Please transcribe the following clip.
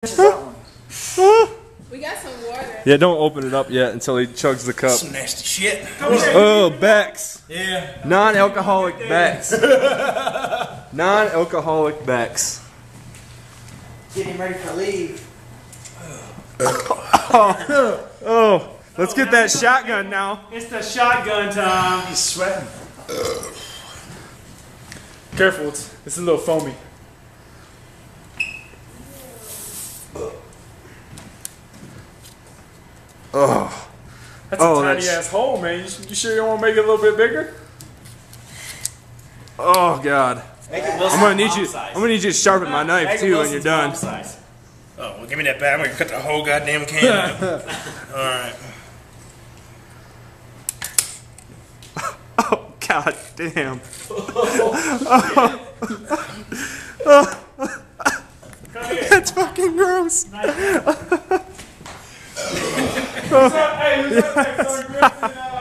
We got some water. Yeah, don't open it up yet until he chugs the cup. Some nasty shit. Oh, becks. Yeah. Non-alcoholic becks. Non-alcoholic becks. Getting ready for leave. Oh, let's get that shotgun now. It's the shotgun time. He's sweating. Careful, it's a little foamy. Oh, That's a tiny ass hole, man. You sure you don't want to make it a little bit bigger? oh God. I'm gonna need you. Size. I'm gonna need you to sharpen my knife too when you're done. Size. Oh, well, give me that bat. I'm gonna cut the whole goddamn can. All right. Oh God damn. That's fucking gross. Hey, who's up next?